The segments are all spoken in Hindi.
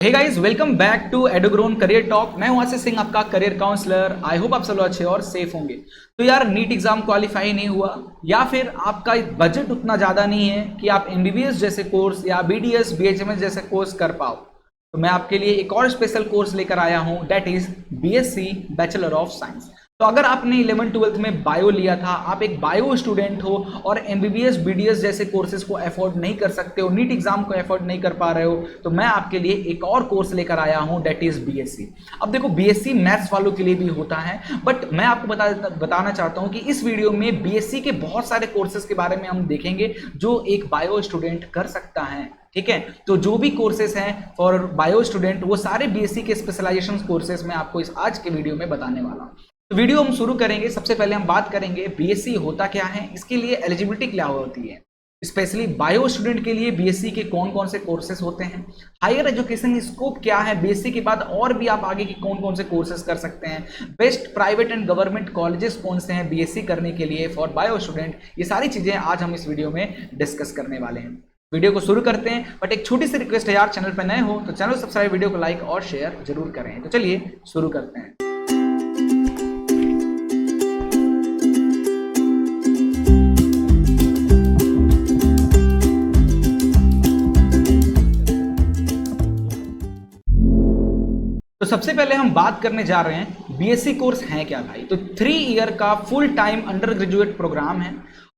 Hey guys, welcome back to एडोग्रोन करियर टॉक। मैं हूं आशीष सिंह, आपका करियर काउंसलर। आई होप आप सब लोग अच्छे और सेफ होंगे। तो यार, नीट एग्जाम क्वालिफाई नहीं हुआ या फिर आपका बजट उतना ज़्यादा नहीं है कि आप एमबीबीएस जैसे कोर्स या बीडीएस बीएचएमएस जैसे कोर्स कर पाओ, तो मैं आपके लिए एक और स्पेशल कोर्स लेकर आया हूं, that is BSc bachelor of science. तो अगर आपने 11th-12th में बायो लिया था, आप एक बायो स्टूडेंट हो और एमबीबीएस बीडीएस जैसे कोर्सेज को अफोर्ड नहीं कर सकते हो, नीट एग्जाम को अफोर्ड नहीं कर पा रहे हो, तो मैं आपके लिए एक और कोर्स लेकर आया हूं, दैट इज बीएससी। अब देखो, बीएससी मैथ्स वालों के लिए भी होता है, बट मैं आपको बताना चाहता हूं कि इस वीडियो में बीएससी के बहुत सारे कोर्सेज के बारे में हम देखेंगे जो एक बायो स्टूडेंट कर सकता है। ठीक है, तो जो भी कोर्सेज हैं फॉर बायो स्टूडेंट, वो सारे बीएससी के स्पेशलाइजेशन कोर्सेज मैं आपको इस आज के वीडियो में बताने वाला हूं। तो वीडियो हम शुरू करेंगे। सबसे पहले हम बात करेंगे बीएससी होता क्या है, इसके लिए एलिजिबिलिटी क्या होती है, स्पेशली बायो स्टूडेंट के लिए बीएससी के कौन कौन से कोर्सेज होते हैं, हायर एजुकेशन स्कोप क्या है, बीएससी के बाद और भी आप आगे की कौन कौन से कोर्सेज कर सकते हैं, best private and government colleges कौन से हैं बीएससी करने के लिए फॉर बायो स्टूडेंट, ये सारी चीजें आज हम इस वीडियो में डिस्कस करने वाले हैं। वीडियो को शुरू करते हैं, बट एक छोटी सी रिक्वेस्ट है यार, चैनल पर नए हो तो चैनल सब्सक्राइब, वीडियो को लाइक और शेयर जरूर करें। तो चलिए शुरू करते हैं। तो सबसे पहले हम बात करने जा रहे हैं बीएससी कोर्स है क्या भाई। तो 3 ईयर का full time undergraduate program है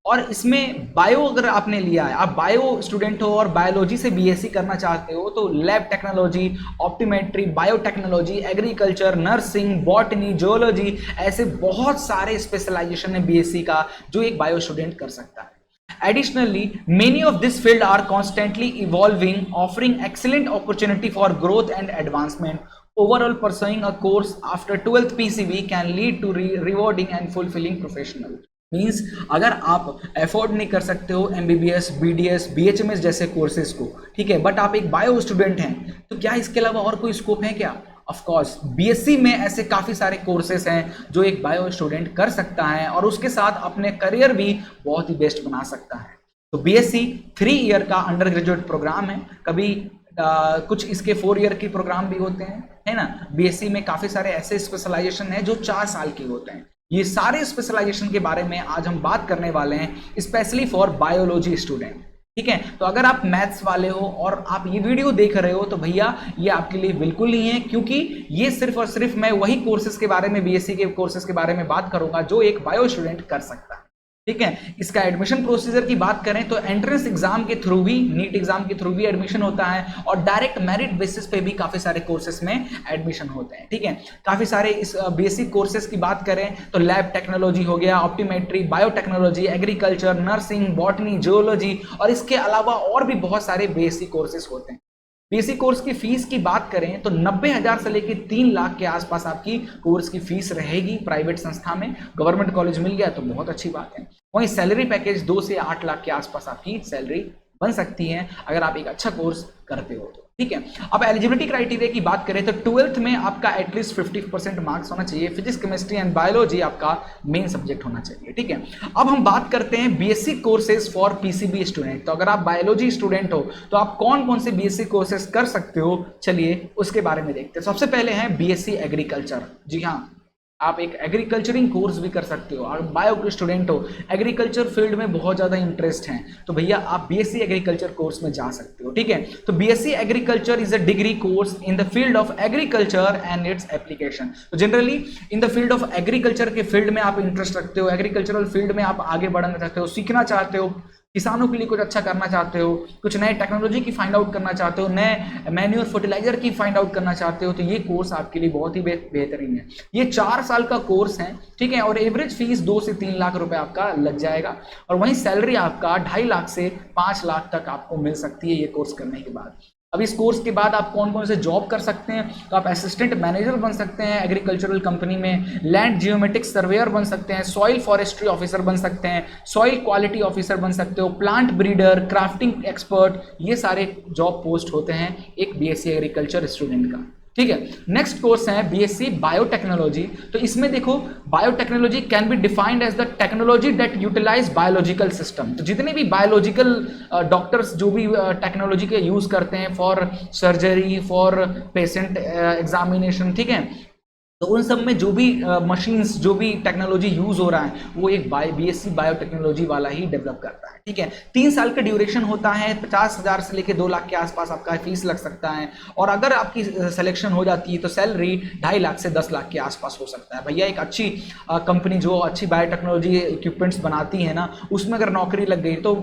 और इसमें बायो अगर आपने लिया है, आप बायो स्टूडेंट हो और बायोलॉजी से बीएससी करना चाहते हो, तो lab technology, optometry, biotechnology, agriculture, nursing, botany, geology, ऐसे बहुत सारे स्पेशलाइजेशन है बीएससी का जो एक बायो स्टूडेंट कर सकता है। Additionally, many of this field are constantly evolving, offering excellent opportunity for growth and advancement. Overall, pursuing a course after 12th PCB can lead to rewarding and fulfilling professional. Means अगर आप अफोर्ड नहीं कर सकते हो एमबीबीएस बीडीएस बीएचएमएस जैसे कोर्सेज को, ठीक है, बट आप एक बायो स्टूडेंट हैं, तो क्या इसके अलावा और कोई स्कोप है क्या? ऑफ कोर्स, बीएससी में ऐसे काफी सारे कोर्सेज हैं जो एक बायो स्टूडेंट कर सकता है और उसके साथ अपने करियर भी बहुत ही बेस्ट बना सकता है। तो बीएससी 3 ईयर का अंडर ग्रेजुएट प्रोग्राम है। कभी कुछ इसके 4 ईयर के प्रोग्राम भी होते हैं, है ना। बीएससी में काफी सारे ऐसे स्पेशलाइजेशन है जो 4 साल के होते हैं। ये सारे स्पेशलाइजेशन के बारे में आज हम बात करने वाले हैं, स्पेशली फॉर बायोलॉजी स्टूडेंट। ठीक है, तो अगर आप मैथ्स वाले हो और आप ये वीडियो देख रहे हो तो भैया ये आपके लिए बिल्कुल नहीं है, क्योंकि ये सिर्फ और सिर्फ मैं वही कोर्सेज के बारे में, बीएससी के कोर्सेज के बारे में बात करूंगा जो एक बायो स्टूडेंट कर सकता है। ठीक है, इसका एडमिशन प्रोसीजर की बात करें तो एंट्रेंस एग्जाम के थ्रू भी, नीट एग्जाम के थ्रू भी एडमिशन होता है और डायरेक्ट मेरिट बेसिस पे भी काफी सारे कोर्सेज में एडमिशन होते हैं। ठीक है, काफी सारे इस बेसिक कोर्सेज की बात करें तो लैब टेक्नोलॉजी हो गया, optometry, biotechnology, agriculture, nursing, botany, geology और इसके अलावा और भी बहुत सारे बेसिक कोर्सेज होते हैं। बीएससी कोर्स की फीस की बात करें तो 90,000 से लेकर 3 लाख के आसपास आपकी कोर्स की फीस रहेगी प्राइवेट संस्था में। गवर्नमेंट कॉलेज मिल गया तो बहुत अच्छी बात है। वहीं सैलरी पैकेज 2 से 8 लाख के आसपास आपकी सैलरी बन सकती है अगर आप एक अच्छा कोर्स करते हो तो। ठीक है, अब एलिजिबिलिटी क्राइटेरिया की बात करें तो 12th में आपका एटलीस्ट 50% मार्क्स होना चाहिए। फिजिक्स, केमिस्ट्री एंड बायोलॉजी आपका मेन सब्जेक्ट होना चाहिए। ठीक है, अब हम बात करते हैं BSc courses for PCB student. तो अगर आप बायोलॉजी स्टूडेंट हो तो आप कौन कौन से बीएससी कोर्सेज कर सकते हो, चलिए उसके बारे में देखते हैं। सबसे पहले है बीएससी एग्रीकल्चर। जी हाँ, आप एक एग्रीकल्चरिंग कोर्स भी कर सकते हो। और बायो के स्टूडेंट हो, एग्रीकल्चर फील्ड में बहुत ज़्यादा इंटरेस्ट है, तो भैया आप बीएससी एग्रीकल्चर कोर्स में जा सकते हो। ठीक है, तो BSc agriculture is a degree course in the field of agriculture and its application. तो generally in the field of agriculture के फील्ड में आप इंटरेस्ट रखते हो, एग्रीकल्चरल फील्ड में आप आगे बढ़ना चाहते हो, सीखना चाहते हो, किसानों के लिए कुछ अच्छा करना चाहते हो, कुछ नए टेक्नोलॉजी की फाइंड आउट करना चाहते हो, नए मैन्यूर फर्टिलाइजर की फाइंड आउट करना चाहते हो, तो ये कोर्स आपके लिए बहुत ही बेहतरीन है। ये 4 साल का कोर्स है। ठीक है, और एवरेज फीस 2 से 3 लाख रुपए आपका लग जाएगा और वहीं सैलरी आपका 2.5 लाख से 5 लाख तक आपको मिल सकती है ये कोर्स करने के बाद। अब इस कोर्स के बाद आप कौन कौन से जॉब कर सकते हैं, तो आप असिस्टेंट मैनेजर बन सकते हैं एग्रीकल्चरल कंपनी में, लैंड जियोमेट्रिक सर्वेयर बन सकते हैं, सॉइल फॉरेस्ट्री ऑफिसर बन सकते हैं, सॉइल क्वालिटी ऑफिसर बन सकते हो, प्लांट ब्रीडर, क्राफ्टिंग एक्सपर्ट, ये सारे जॉब पोस्ट होते हैं एक बीएससी एग्रीकल्चर स्टूडेंट का। ठीक है। नेक्स्ट कोर्स है बीएससी बायोटेक्नोलॉजी। तो इसमें देखो biotechnology can be defined as the technology that utilize biological system. तो जितने भी बायोलॉजिकल डॉक्टर्स जो भी टेक्नोलॉजी के यूज करते हैं for surgery, for patient examination, ठीक है, तो उन सब में जो भी मशीन्स, जो भी टेक्नोलॉजी यूज हो रहा है वो एक बीएससी बायोटेक्नोलॉजी वाला ही डेवलप करता है। ठीक है, 3 साल का ड्यूरेशन होता है, 50,000 से लेके 2 लाख के आसपास आपका फीस लग सकता है, और अगर आपकी सिलेक्शन हो जाती है तो सैलरी 2.5 लाख से 10 लाख के आसपास हो सकता है। भैया एक अच्छी कंपनी जो अच्छी बायोटेक्नोलॉजी इक्विपमेंट्स बनाती है ना, उसमें अगर नौकरी लग गई तो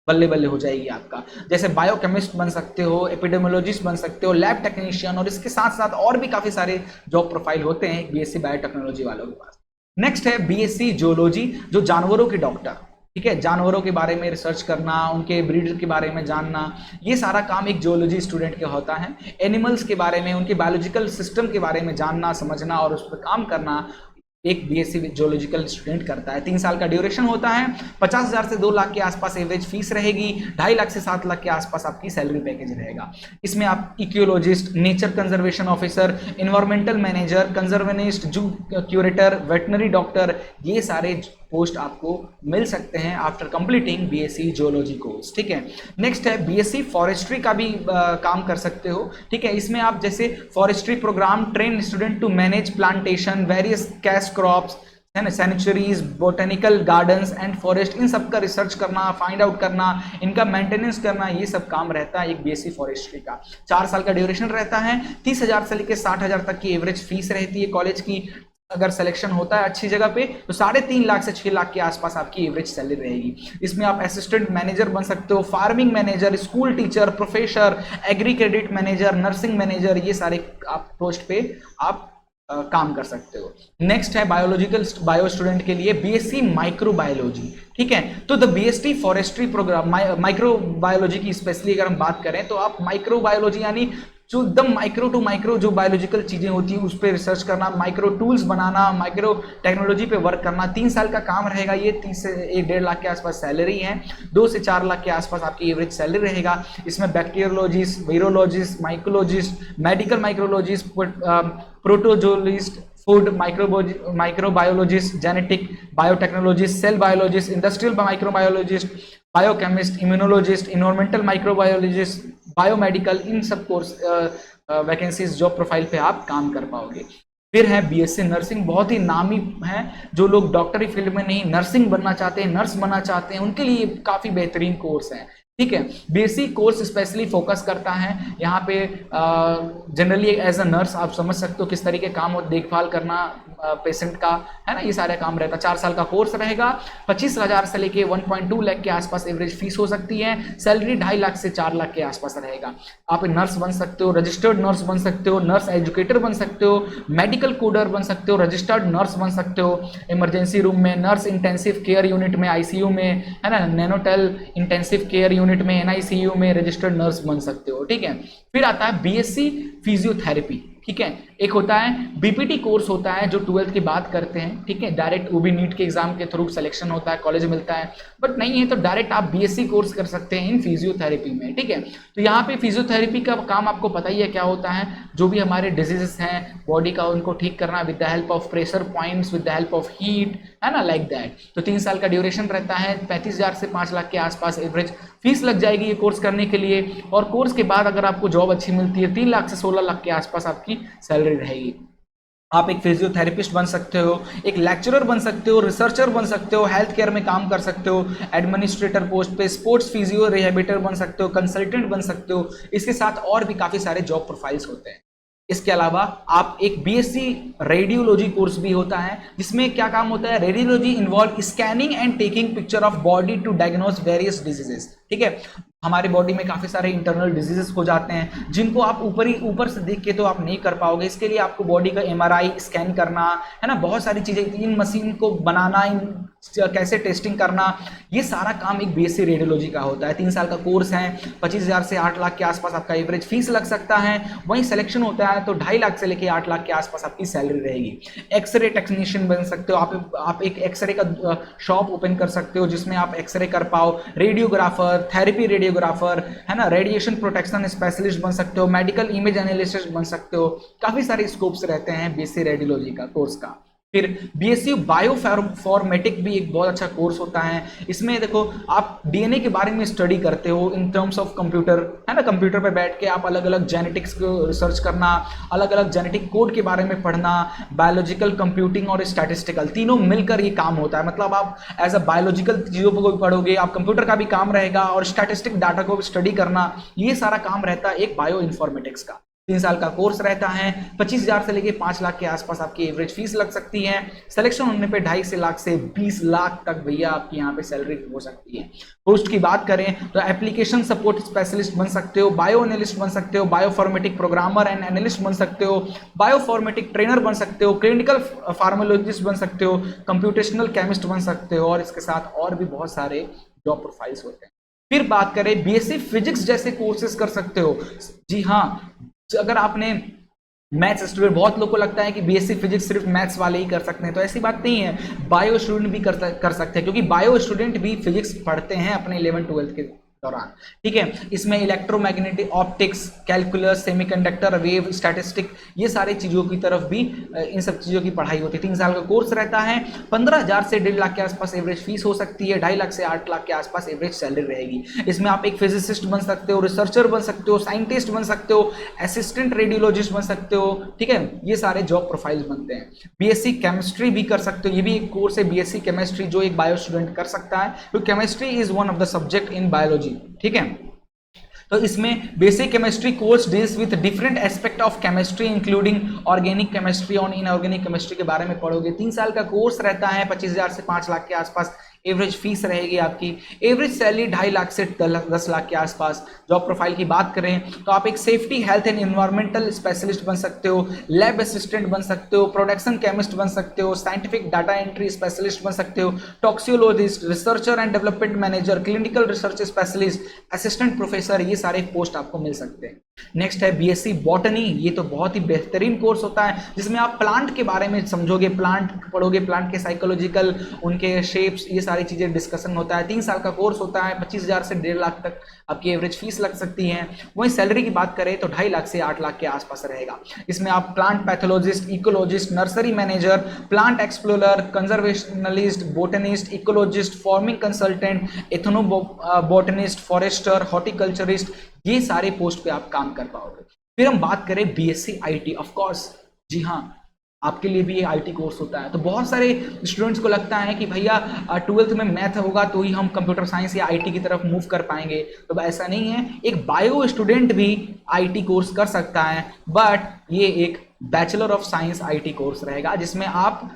बल्ले बल्ले हो जाएगी आपका। जैसे बायोकेमिस्ट बन सकते हो, एपिडेमियोलॉजिस्ट बन सकते हो, लैब टेक्नीशियन, और इसके साथ साथ और भी काफी सारे जॉब प्रोफाइल होते हैं बीएससी बायोटेक्नोलॉजी वालों के पास। नेक्स्ट है बीएससी जूलॉजी, जो जानवरों के डॉक्टर, ठीक है, जानवरों के बारे में रिसर्च करना, उनके ब्रीड के बारे में जानना, ये सारा काम एक जूलॉजी स्टूडेंट के होता है। एनिमल्स के बारे में, उनके बायोलॉजिकल सिस्टम के बारे में जानना, समझना और उस पर काम करना एक बीएससी जूलॉजिकल स्टूडेंट करता है। 3 साल का ड्यूरेशन होता है, 50,000 से 2 लाख के आसपास एवरेज फीस रहेगी, 2.5 लाख से 7 लाख के आसपास आपकी सैलरी पैकेज रहेगा। इसमें आप ecologist, nature conservation officer, environmental manager, conservationist, zoo curator, veterinary doctor, ये सारे पोस्ट आपको मिल सकते हैं after completing BSc zoology course. ठीक है, नेक्स्ट है बीएससी फॉरेस्ट्री का भी काम कर सकते हो। ठीक है, इसमें आप जैसे forestry program, train student to manage plantation, various cash crops, है ना, sanctuaries, botanical gardens and forest, इन सब का रिसर्च करना, फाइंड आउट करना, इनका मेंटेनेंस करना, ये सब काम रहता है एक बीएससी फॉरेस्ट्री का। 4 साल का ड्यूरेशन रहता है, 30,000 से लेकर 60,000 तक की एवरेज फीस रहती है कॉलेज की। अगर सिलेक्शन होता है अच्छी जगह पे तो 3.5 लाख से 6 लाख के आसपास आपकी एवरेज सैलरी रहेगी। इसमें आप असिस्टेंट मैनेजर बन सकते हो, farming manager, school teacher, professor, agri credit manager, nursing manager, ये सारे आप पोस्ट पे आप काम कर सकते हो। नेक्स्ट है बायोलॉजिकल बायो स्टूडेंट के लिए बीएससी माइक्रोबायोलॉजी। ठीक है, तो the BSc forestry program microbiology की स्पेशली अगर हम बात करें तो आप माइक्रोबायोलॉजी यानी जो एकदम माइक्रो टू माइक्रो जो बायोलॉजिकल चीजें होती हैं उस पर रिसर्च करना, माइक्रो टूल्स बनाना, माइक्रो टेक्नोलॉजी पे वर्क करना। 3 साल का काम रहेगा ये, 30 से 1.5 लाख के आसपास सैलरी है, 2 से 4 लाख के आसपास आपकी एवरेज सैलरी रहेगा। इसमें bacteriologist, virologist, mycologist, medical micrologist, protozoologist, food microbiologist, genetic biotechnologist, cell biologist, industrial microbiologist, biochemist, immunologist, environmental microbiologist, biomedical, इन सब कोर्स वैकेंसीज जॉब प्रोफाइल पे आप काम कर पाओगे। फिर है बीएससी नर्सिंग, बहुत ही नामी है, जो लोग डॉक्टरी फील्ड में नहीं नर्सिंग बनना चाहते हैं, नर्स बनना चाहते हैं, उनके लिए काफी बेहतरीन कोर्स है। ठीक है, बीएससी कोर्स स्पेशली फोकस करता है यहाँ पे जनरली एज अ नर्स आप समझ सकते हो किस तरीके काम और देखभाल करना पेशेंट का, है ना, ये सारे काम रहता है। 4 साल का कोर्स रहेगा, 25,000 से लेके 1.2 लाख के आसपास एवरेज फीस हो सकती है, सैलरी 2.5 लाख से 4 लाख के आसपास रहेगा। आप नर्स बन सकते हो, रजिस्टर्ड नर्स बन सकते हो, नर्स एजुकेटर बन सकते हो, मेडिकल कोडर बन सकते हो, रजिस्टर्ड नर्स बन सकते हो, इमरजेंसी रूम में, नर्स इंटेंसिव केयर यूनिट में, आईसीयू में, है ना, नेनोटेल इंटेंसिव केयर यूनिट में, एनआईसीयू में रजिस्टर्ड नर्स बन सकते हो। ठीक है, फिर आता है बीएससी फिजियोथेरेपी। ठीक है, एक होता है बीपीटी कोर्स होता है जो 12th की बात करते हैं। ठीक है, डायरेक्ट वो भी नीट के एग्जाम के थ्रू सिलेक्शन होता है, कॉलेज मिलता है, बट नहीं है तो डायरेक्ट आप बीएससी कोर्स कर सकते हैं इन फिजियोथेरेपी में। ठीक है, तो यहाँ पे फिजियोथेरेपी का काम आपको पता ही है क्या होता है, जो भी हमारे डिजीजेस हैं बॉडी का उनको ठीक करना with the help of pressure points, with the help of heat, है ना, लाइक दैट। तो 3 साल का ड्यूरेशन रहता है, 35,000 से 5 लाख के आसपास एवरेज फीस लग जाएगी ये कोर्स करने के लिए, और कोर्स के बाद अगर आपको जॉब अच्छी मिलती है 3 लाख से 16 लाख के आसपास आपकी सैलरी रहेगी। आप एक फिजियोथेरेपिस्ट बन सकते हो, एक लेक्चरर बन सकते हो, रिसर्चर बन सकते हो, हेल्थ केयर में काम कर सकते हो, एडमिनिस्ट्रेटर पोस्ट पे, स्पोर्ट्स फिजियो रिहेबिलिटेटर बन सकते हो, कंसल्टेंट बन सकते हो। इसके साथ और भी काफी सारे जॉब प्रोफाइल्स होते हैं। इसके अलावा आप एक बीएससी रेडियोलॉजी कोर्स भी होता है, जिसमें क्या काम होता है, radiology involve scanning and taking picture of body to diagnose various diseases. ठीक है, हमारे बॉडी में काफी सारे इंटरनल डिजीजेस हो जाते हैं जिनको आप ऊपर से देख के तो आप नहीं कर पाओगे। इसके लिए आपको बॉडी का एमआरआई स्कैन करना, है ना, बहुत सारी चीजें, इन मशीन को बनाना, इन कैसे टेस्टिंग करना, ये सारा काम एक बीएससी रेडियोलॉजी का होता है। 3 साल का कोर्स है, 25,000 से 8 लाख के आसपास आपका एवरेज फीस लग सकता है। वहीं सिलेक्शन होता है तो 2.5 लाख से लेके 8 लाख के आसपास आपकी सैलरी रहेगी। एक्सरे टेक्नीशियन बन सकते हो आप एक एक्सरे का शॉप ओपन कर सकते हो जिसमें आप एक्सरे कर पाओ। रेडियोग्राफर, थेरेपी रेडियोग्राफर है ना, रेडिएशन प्रोटेक्शन स्पेशलिस्ट बन सकते हो, मेडिकल इमेज एनालिसिस बन सकते हो। काफी सारे स्कोप्स रहते हैं बीएससी रेडियोलॉजी का कोर्स का। फिर बीएससी बायोफॉर्मेटिक भी एक बहुत अच्छा कोर्स होता है। इसमें देखो आप डीएनए के बारे में स्टडी करते हो इन टर्म्स ऑफ कंप्यूटर, है ना, कंप्यूटर पे बैठ के आप अलग अलग जेनेटिक्स को रिसर्च करना, अलग अलग जेनेटिक कोड के बारे में पढ़ना, बायोलॉजिकल कंप्यूटिंग और स्टैटिस्टिकल तीनों मिलकर ये काम होता है। मतलब आप एज अ बायोलॉजिकल चीजों को भी पढ़ोगे, आप कंप्यूटर का भी काम रहेगा और स्टैटिस्टिक डाटा को भी स्टडी करना, ये सारा काम रहता है एक बायो इन्फॉर्मेटिक्स का। 3 साल का कोर्स रहता है। 25,000 से लेके 5 लाख के आसपास आपकी एवरेज फीस लग सकती है। सिलेक्शन होने पे 2.5 से लाख से 20 लाख तक भैया आपकी यहाँ पे सैलरी हो सकती है। पोस्ट की बात करें तो एप्लीकेशन सपोर्ट स्पेशलिस्ट बन सकते हो, बायो एनालिस्ट बन सकते हो, बायोफॉर्मेटिक प्रोग्रामर एंड एनालिस्ट बन सकते हो, बायोफॉर्मेटिक ट्रेनर बन सकते हो, क्लिनिकल फार्माकोलॉजिस्ट बन सकते हो, कंप्यूटेशनल केमिस्ट बन सकते हो, और इसके साथ और भी बहुत सारे जॉब प्रोफाइल्स होते हैं। फिर बात करें बीएससी फिजिक्स जैसे कोर्सेज कर सकते हो। जी हाँ, अगर आपने मैथ्स स्टूडेंट, बहुत लोगों को लगता है कि बीएससी फिजिक्स सिर्फ मैथ्स वाले ही कर सकते हैं, तो ऐसी बात नहीं है। बायो स्टूडेंट भी कर सकते हैं, क्योंकि बायो स्टूडेंट भी फिजिक्स पढ़ते हैं अपने 11th-12th के दौरान। ठीक है, इसमें electromagnetic, optics, calculus, semiconductor, wave, statistic, ये सारी चीजों की तरफ भी इन सब चीजों की पढ़ाई होती है। 3 साल का कोर्स रहता है। 15,000 से 1.5 लाख के आसपास एवरेज फीस हो सकती है। 2.5 लाख से 8 लाख के आसपास एवरेज सैलरी रहेगी। इसमें आप एक फिजिसिस्ट बन सकते हो, रिसर्चर बन सकते हो, साइंटिस्ट बन सकते हो, असिस्टेंट रेडियोलॉजिस्ट बन सकते हो। ठीक है, ये सारे जॉब प्रोफाइल्स बनते हैं। बीएससी केमिस्ट्री भी कर सकते हो, ये भी एक कोर्स है बीएससी केमिस्ट्री जो एक बायो स्टूडेंट कर सकता है, क्योंकि chemistry is one of the subject in biology. ठीक है, तो इसमें basic chemistry course deals with different aspect of chemistry including organic chemistry और इनऑर्गेनिक केमिस्ट्री के बारे में पढ़ोगे। 3 साल का कोर्स रहता है। 25,000 से 5 लाख के आसपास एवरेज फीस रहेगी आपकी। एवरेज सैलरी 2.5 लाख से 10 लाख के आसपास। जॉब प्रोफाइल की बात करें तो आप एक safety, health and environmental specialist बन सकते हो, लैब असिस्टेंट बन सकते हो, प्रोडक्शन केमिस्ट बन सकते हो, साइंटिफिक डाटा एंट्री स्पेशलिस्ट बन सकते हो, toxicologist, researcher and development manager, clinical research specialist, assistant professor, ये सारे पोस्ट आपको मिल सकते हैं। नेक्स्ट है बीएससी बॉटनी। ये तो बहुत ही बेहतरीन कोर्स होता है जिसमें आप प्लांट के बारे में समझोगे, प्लांट पढ़ोगे, प्लांट के साइकोलॉजिकल, उनके शेप्स, ये सारी चीजें डिस्कशन होता है। 3 साल का कोर्स होता है। 25,000 से 1.5 लाख तक आपकी एवरेज फीस लग सकती है। वहीं सैलरी की बात करें तो 2.5 लाख से 8 लाख के आसपास रहेगा। इसमें आप plant pathologist, ecologist, nursery manager, plant explorer, conservationalist, botanist, ecologist, farming consultant, ethnobotanist, forester, horticulturist, ये सारे पोस्ट पे आप काम कर पाओगे। फिर हम बात करें बीएससी आईटी, ऑफ कोर्स, जी हाँ, आपके लिए भी ये आईटी कोर्स होता है। तो बहुत सारे स्टूडेंट्स को लगता है कि भैया 12th में मैथ होगा तो ही हम कंप्यूटर साइंस या आईटी की तरफ मूव कर पाएंगे, तो ऐसा नहीं है। एक बायो स्टूडेंट भी आईटी कोर्स कर सकता है, बट ये एक bachelor of science IT course रहेगा जिसमें आप,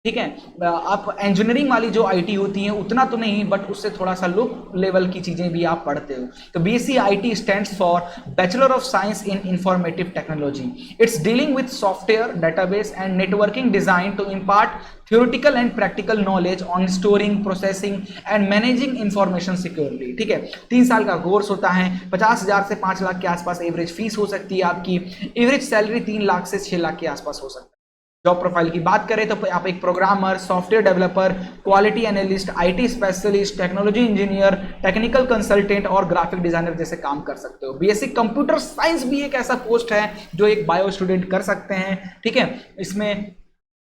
ठीक है, आप इंजीनियरिंग वाली जो आईटी होती है उतना तो नहीं, बट उससे थोड़ा सा लो लेवल की चीजें भी आप पढ़ते हो। तो BSc IT stands for bachelor of science in informative technology. It's dealing with software, database and networking design to impart theoretical and practical knowledge on storing, processing and managing information securely। ठीक है, 3 साल का कोर्स होता है। 50,000 से 5 लाख के आसपास एवरेज फीस हो सकती है आपकी। एवरेज सैलरी 3 लाख से 6 लाख के आसपास हो सकती है। जॉब प्रोफाइल की बात करें तो आप एक programmer, software developer, quality analyst, IT specialist, technology engineer, technical consultant और ग्राफिक डिजाइनर जैसे काम कर सकते हो। बीएससी कंप्यूटर साइंस भी एक ऐसा पोस्ट है जो एक बायो स्टूडेंट कर सकते हैं। ठीक है, इसमें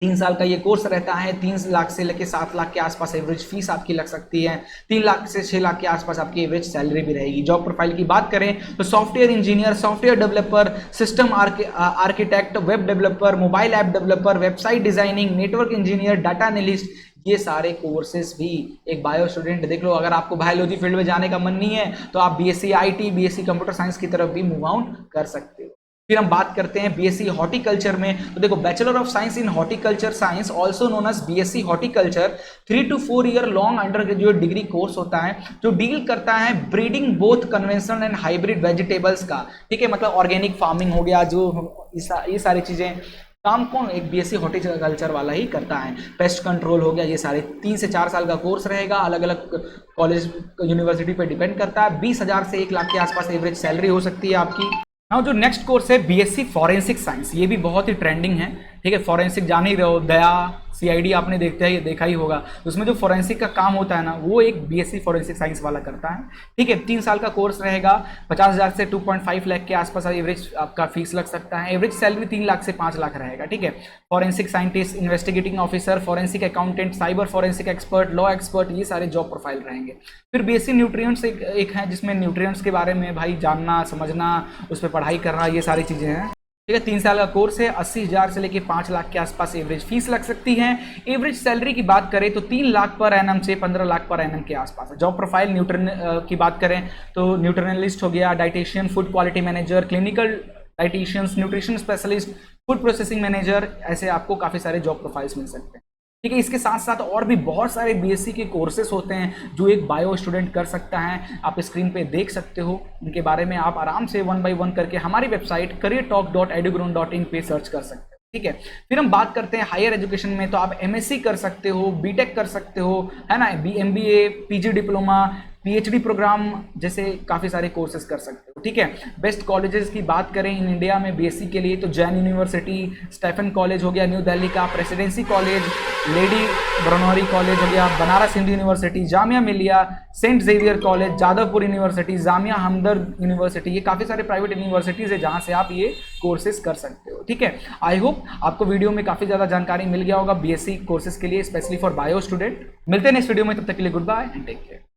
3 साल का ये कोर्स रहता है। 3 लाख से लेकर 7 लाख के आसपास एवरेज फीस आपकी लग सकती है। 3 लाख से 6 लाख के आसपास आपकी एवरेज सैलरी भी रहेगी। जॉब प्रोफाइल की बात करें तो software engineer, software developer, system architect, web developer, mobile app developer, website designing, network engineer, data analyst, ये सारे कोर्सेज भी एक बायो स्टूडेंट, देख लो, अगर आपको बायोलॉजी फील्ड में जाने का मन नहीं है तो आप BSc IT, BSc computer science की तरफ भी मूव आउट कर सकते हो। फिर हम बात करते हैं बीएससी हॉर्टिकल्चर में। तो देखो, bachelor of science in horticulture science also known as BSc horticulture 3 to 4 year long undergraduate degree course होता है जो डील करता है breeding both conventional and hybrid vegetables का। ठीक है, मतलब ऑर्गेनिक फार्मिंग हो गया, जो ये सारी चीजें, काम कौन, एक बीएससी हॉर्टिकल्चर वाला ही करता है। पेस्ट कंट्रोल हो गया, ये सारे 3 से 4 साल का कोर्स रहेगा, अलग अलग कॉलेज यूनिवर्सिटी पे डिपेंड करता है। 20,000 से 1 लाख के आसपास एवरेज सैलरी हो सकती है आपकी। नाउ जो नेक्स्ट कोर्स है बीएससी फॉरेंसिक साइंस, ये भी बहुत ही ट्रेंडिंग है, ठीक है। फॉरेंसिक जान ही रहे हो, दया सीआईडी आपने देखा ही होगा, उसमें जो फॉरेंसिक का काम होता है ना, वो एक बीएससी फॉरेंसिक साइंस वाला करता है, ठीक है। 3 साल का कोर्स रहेगा, 50,000 से 2.5 लाख के आसपास एवरेज आपका फीस लग सकता है। एवरेज सैलरी 3 लाख से 5 लाख रहेगा, ठीक है। Forensic scientist, investigating officer, forensic accountant, cyber forensic expert, law expert, ये सारे जॉब प्रोफाइल रहेंगे। फिर बीएससी न्यूट्रिएंट्स एक है, जिसमें न्यूट्रिएंट्स के बारे में भाई जानना, समझना, उस पर पढ़ाई करना, ये सारी चीज़ें हैं, ठीक है। 3 साल का कोर्स है, 80,000 से लेके 5 लाख के आसपास एवरेज फीस लग सकती है। एवरेज सैलरी की बात करें तो 3 लाख पर एनम से 15 लाख पर एनम के आसपास है। जॉब प्रोफाइल की बात करें तो न्यूट्रिशनलिस्ट हो गया, dietitian, food quality manager, clinical dietitians, nutrition specialist, food processing manager, ऐसे आपको काफ़ी सारे जॉब प्रोफाइल्स मिल सकते हैं, ठीक है। इसके साथ साथ और भी बहुत सारे बीएससी के कोर्सेज होते हैं जो एक बायो स्टूडेंट कर सकता है, आप स्क्रीन पे देख सकते हो। उनके बारे में आप आराम से 1 बाय 1 करके हमारी वेबसाइट careertalk.eduground.in पे सर्च कर सकते हो, ठीक है। फिर हम बात करते हैं हायर एजुकेशन में, तो आप एमएससी कर सकते हो, बीटेक कर सकते हो, है ना, MBA, PG diploma, PhD program जैसे काफ़ी सारे कोर्सेज कर सकते हो, ठीक है। बेस्ट कॉलेजेस की बात करें इन इंडिया में बीएससी के लिए तो जैन यूनिवर्सिटी, स्टेफन कॉलेज हो गया न्यू दिल्ली का, Presidency College, Lady Brabourne College हो गया, Banaras Hindu University, Jamia Millia, Saint Xavier College, Jadavpur University, Jamia Hamdard University, ये काफ़ी सारे प्राइवेट यूनिवर्सिटीज़ है जहाँ से आप ये कोर्सेज कर सकते हो, ठीक है। आई होप आपको वीडियो में काफ़ी ज़्यादा जानकारी मिल गया होगा बीएससी कोर्सेज के लिए, स्पेशली फॉर बायो स्टूडेंट। मिलते हैं नेक्स्ट वीडियो में, तब तक के लिए goodbye and take care.